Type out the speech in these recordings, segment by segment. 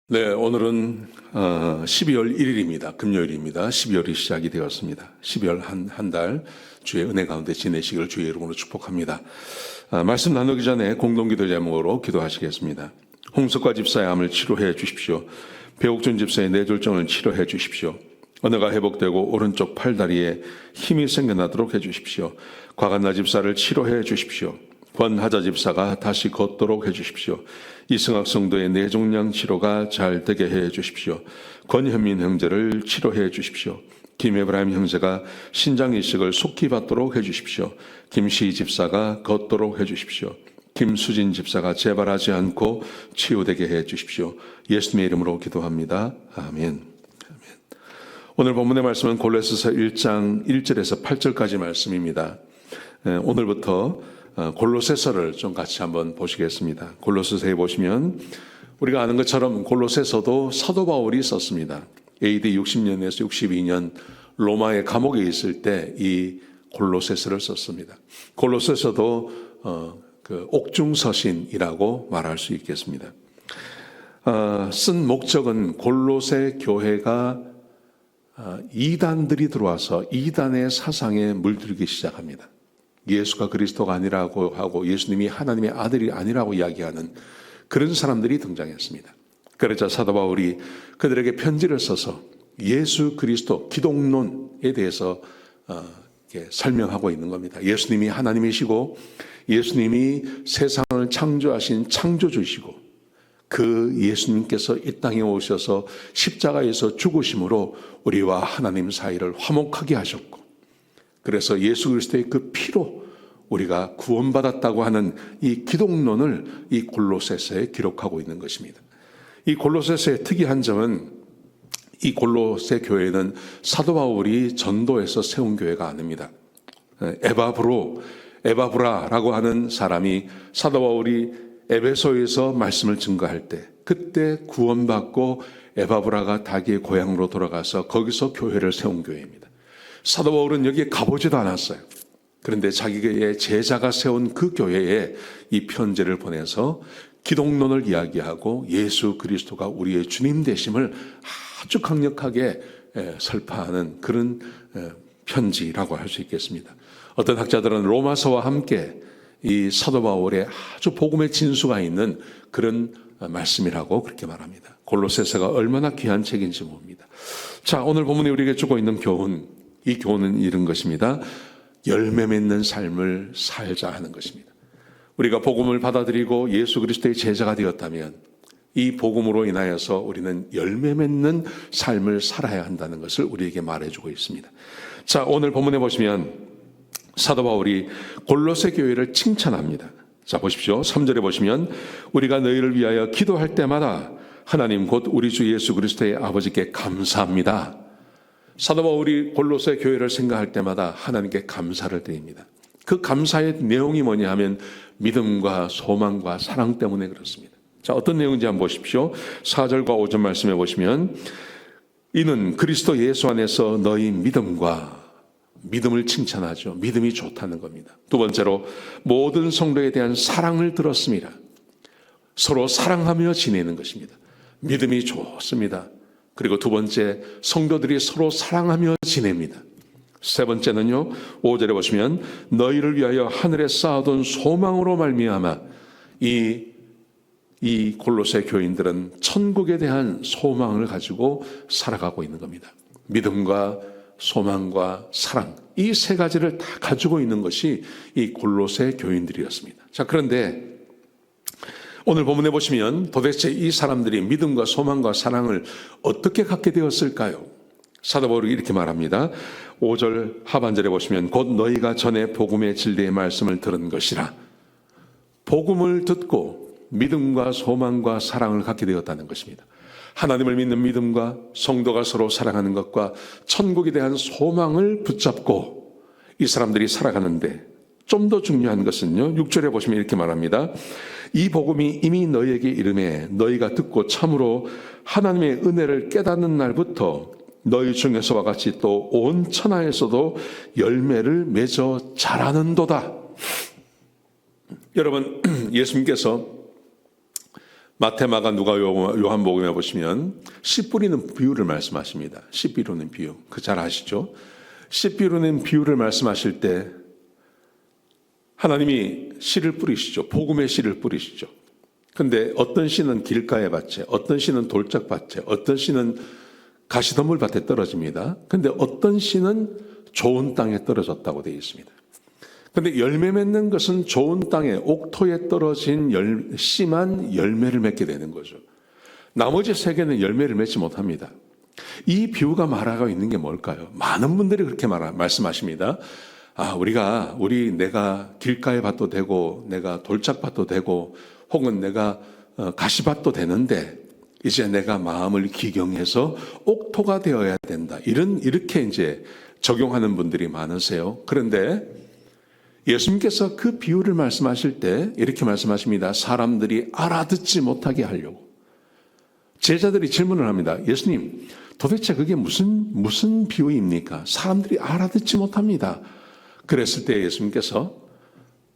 네, 오늘은 12월 1일입니다. 금요일입니다. 12월이 시작이 되었습니다. 12월 한 달 주의 은혜 가운데 지내시기를 주의 이름으로 축복합니다. 말씀 나누기 전에 공동기도 제목으로 기도하시겠습니다. 홍석과 집사의 암을 치료해 주십시오. 배옥준 집사의 뇌졸중을 치료해 주십시오. 언어가 회복되고 오른쪽 팔다리에 힘이 생겨나도록 해 주십시오. 과간나 집사를 치료해 주십시오. 권하자 집사가 다시 걷도록 해 주십시오. 이승학 성도의 뇌종양 치료가 잘 되게 해 주십시오. 권현민 형제를 치료해 주십시오. 김에브라임 형제가 신장 이식을 속히 받도록 해 주십시오. 김시희 집사가 걷도록 해 주십시오. 김수진 집사가 재발하지 않고 치유되게 해 주십시오. 예수님의 이름으로 기도합니다. 아멘. 오늘 본문의 말씀은 골로새서 1장 1절에서 8절까지 말씀입니다. 오늘부터 골로새서를 좀 같이 한번 보시겠습니다. 골로새서에 보시면 우리가 아는 것처럼 골로새서도 사도 바울이 썼습니다. AD 60년에서 62년 로마의 감옥에 있을 때 이 골로새서를 썼습니다. 골로새서도 옥중서신이라고 말할 수 있겠습니다. 쓴 목적은 골로새 교회가 이단들이 들어와서 이단의 사상에 물들기 시작합니다. 예수가 그리스도가 아니라고 하고 예수님이 하나님의 아들이 아니라고 이야기하는 그런 사람들이 등장했습니다. 그러자 사도 바울이 그들에게 편지를 써서 예수 그리스도 기독론에 대해서 설명하고 있는 겁니다. 예수님이 하나님이시고 예수님이 세상을 창조하신 창조주시고 그 예수님께서 이 땅에 오셔서 십자가에서 죽으심으로 우리와 하나님 사이를 화목하게 하셨고 그래서 예수 그리스도의 그 피로 우리가 구원받았다고 하는 이 기독론을 이 골로새서에 기록하고 있는 것입니다. 이 골로새서의 특이한 점은 이 골로새 교회는 사도 바울이 전도해서 세운 교회가 아닙니다. 에바브라라고 하는 사람이 사도 바울이 에베소에서 말씀을 증거할 때 그때 구원받고 에바브라가 자기의 고향으로 돌아가서 거기서 교회를 세운 교회입니다. 사도 바울은 여기에 가보지도 않았어요. 그런데 자기의 제자가 세운 그 교회에 이 편지를 보내서 기독론을 이야기하고 예수 그리스도가 우리의 주님 되심을 아주 강력하게 설파하는 그런 편지라고 할 수 있겠습니다. 어떤 학자들은 로마서와 함께 이 사도 바울의 아주 복음의 진수가 있는 그런 말씀이라고 그렇게 말합니다. 골로새서가 얼마나 귀한 책인지 봅니다. 자, 오늘 본문에 우리에게 주고 있는 교훈, 이 교훈은 이런 것입니다. 열매 맺는 삶을 살자 하는 것입니다. 우리가 복음을 받아들이고 예수 그리스도의 제자가 되었다면 이 복음으로 인하여서 우리는 열매 맺는 삶을 살아야 한다는 것을 우리에게 말해주고 있습니다. 자, 오늘 본문에 보시면 사도 바울이 골로새 교회를 칭찬합니다. 자, 보십시오. 3절에 보시면 우리가 너희를 위하여 기도할 때마다 하나님 곧 우리 주 예수 그리스도의 아버지께 감사합니다. 사도 바울이 골로새 교회를 생각할 때마다 하나님께 감사를 드립니다. 그 감사의 내용이 뭐냐 하면 믿음과 소망과 사랑 때문에 그렇습니다. 자, 어떤 내용인지 한번 보십시오. 4절과 5절 말씀해 보시면 이는 그리스도 예수 안에서 너희 믿음을 칭찬하죠. 믿음이 좋다는 겁니다. 두 번째로 모든 성도에 대한 사랑을 들었습니다. 서로 사랑하며 지내는 것입니다. 믿음이 좋습니다. 그리고 두 번째, 성도들이 서로 사랑하며 지냅니다. 세 번째는요, 5절에 보시면 너희를 위하여 하늘에 쌓아둔 소망으로 말미암아 이 골로새 교인들은 천국에 대한 소망을 가지고 살아가고 있는 겁니다. 믿음과 소망과 사랑, 이 세 가지를 다 가지고 있는 것이 이 골로새 교인들이었습니다. 자, 그런데 오늘 본문에 보시면 도대체 이 사람들이 믿음과 소망과 사랑을 어떻게 갖게 되었을까요? 사도 바울이 이렇게 말합니다. 5절 하반절에 보시면 곧 너희가 전에 복음의 진리의 말씀을 들은 것이라. 복음을 듣고 믿음과 소망과 사랑을 갖게 되었다는 것입니다. 하나님을 믿는 믿음과 성도가 서로 사랑하는 것과 천국에 대한 소망을 붙잡고 이 사람들이 살아가는데 좀 더 중요한 것은요, 6절에 보시면 이렇게 말합니다. 이 복음이 이미 너희에게 이르매 너희가 듣고 참으로 하나님의 은혜를 깨닫는 날부터 너희 중에서와 같이 또 온 천하에서도 열매를 맺어 자라는도다. 여러분, 예수님께서 마태, 마가, 누가, 요한복음에 보시면 씨 뿌리는 비유를 말씀하십니다. 씨 뿌리는 비유. 그 잘 아시죠? 씨 뿌리는 비유를 말씀하실 때 하나님이 씨를 뿌리시죠. 복음의 씨를 뿌리시죠. 근데 어떤 씨는 길가의 밭에, 어떤 씨는 돌짝밭에, 어떤 씨는 가시덤불밭에 떨어집니다. 근데 어떤 씨는 좋은 땅에 떨어졌다고 되어 있습니다. 근데 열매 맺는 것은 좋은 땅에, 옥토에 떨어진 씨만 열매를 맺게 되는 거죠. 나머지 세 개는 열매를 맺지 못합니다. 이 비유가 말하고 있는 게 뭘까요? 많은 분들이 그렇게 말씀하십니다. 내가 길가의 밭도 되고, 내가 돌짝밭도 되고, 혹은 내가 가시밭도 되는데, 이제 내가 마음을 기경해서 옥토가 되어야 된다. 이렇게 이제 적용하는 분들이 많으세요. 그런데 예수님께서 그 비유를 말씀하실 때 이렇게 말씀하십니다. 사람들이 알아듣지 못하게 하려고. 제자들이 질문을 합니다. 예수님, 도대체 그게 무슨 비유입니까? 사람들이 알아듣지 못합니다. 그랬을 때 예수님께서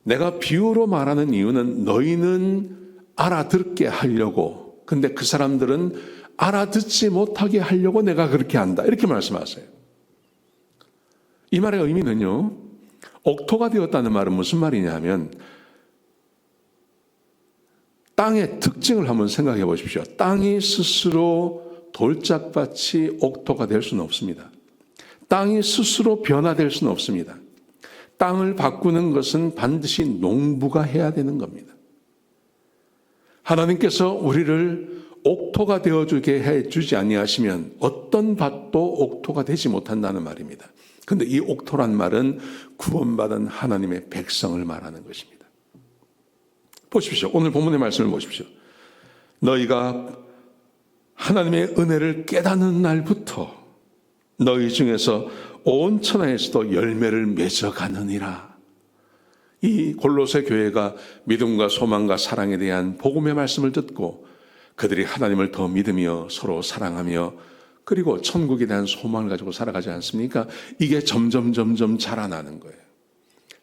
내가 비유로 말하는 이유는 너희는 알아듣게 하려고, 근데 그 사람들은 알아듣지 못하게 하려고 내가 그렇게 한다. 이렇게 말씀하세요. 이 말의 의미는요, 옥토가 되었다는 말은 무슨 말이냐 하면 땅의 특징을 한번 생각해 보십시오. 땅이 스스로 돌짝밭이 옥토가 될 수는 없습니다. 땅이 스스로 변화될 수는 없습니다. 땅을 바꾸는 것은 반드시 농부가 해야 되는 겁니다. 하나님께서 우리를 옥토가 되어주게 해주지 아니하시면 어떤 밭도 옥토가 되지 못한다는 말입니다. 그런데 이 옥토란 말은 구원받은 하나님의 백성을 말하는 것입니다. 보십시오. 오늘 본문의 말씀을 보십시오. 너희가 하나님의 은혜를 깨닫는 날부터 너희 중에서 온 천하에서도 열매를 맺어가느니라. 이 골로새 교회가 믿음과 소망과 사랑에 대한 복음의 말씀을 듣고 그들이 하나님을 더 믿으며 서로 사랑하며 그리고 천국에 대한 소망을 가지고 살아가지 않습니까? 이게 점점 자라나는 거예요.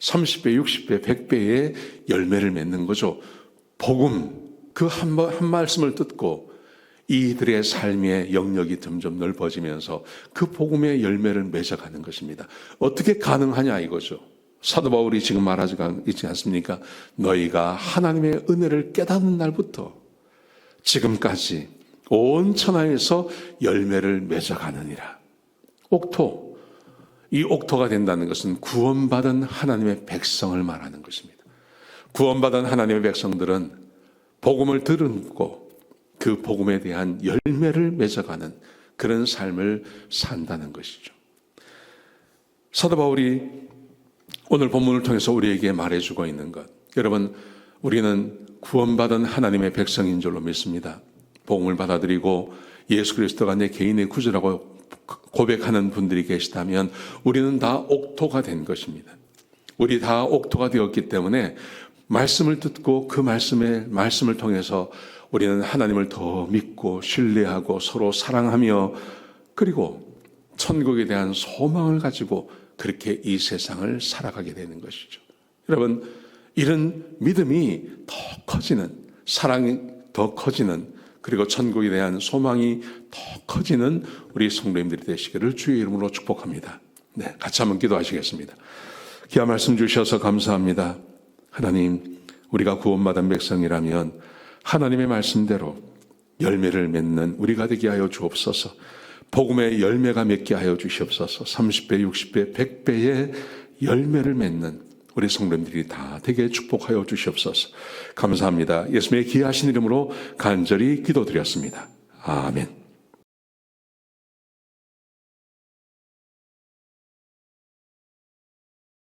30배, 60배, 100배의 열매를 맺는 거죠. 복음, 그 한 말씀을 듣고 이들의 삶의 영역이 점점 넓어지면서 그 복음의 열매를 맺어가는 것입니다. 어떻게 가능하냐 이거죠. 사도 바울이 지금 말하지 있지 않습니까? 너희가 하나님의 은혜를 깨닫는 날부터 지금까지 온 천하에서 열매를 맺어가느니라. 옥토, 이 옥토가 된다는 것은 구원받은 하나님의 백성을 말하는 것입니다. 구원받은 하나님의 백성들은 복음을 듣고 그 복음에 대한 열매를 맺어가는 그런 삶을 산다는 것이죠. 사도 바울이 오늘 본문을 통해서 우리에게 말해주고 있는 것, 여러분, 우리는 구원받은 하나님의 백성인 줄로 믿습니다. 복음을 받아들이고 예수 그리스도가 내 개인의 구주라고 고백하는 분들이 계시다면 우리는 다 옥토가 된 것입니다. 우리 다 옥토가 되었기 때문에 말씀을 듣고 그 말씀을 통해서 우리는 하나님을 더 믿고 신뢰하고 서로 사랑하며 그리고 천국에 대한 소망을 가지고 그렇게 이 세상을 살아가게 되는 것이죠. 여러분, 이런 믿음이 더 커지는, 사랑이 더 커지는, 그리고 천국에 대한 소망이 더 커지는 우리 성도님들이 되시기를 주의 이름으로 축복합니다. 네, 같이 한번 기도하시겠습니다. 귀한 말씀 주셔서 감사합니다. 하나님, 우리가 구원받은 백성이라면 하나님의 말씀대로 열매를 맺는 우리가 되게 하여 주옵소서. 복음의 열매가 맺게 하여 주시옵소서. 30배, 60배, 100배의 열매를 맺는 우리 성도님들이 다 되게 축복하여 주시옵소서. 감사합니다. 예수님의 귀하신 이름으로 간절히 기도드렸습니다. 아멘.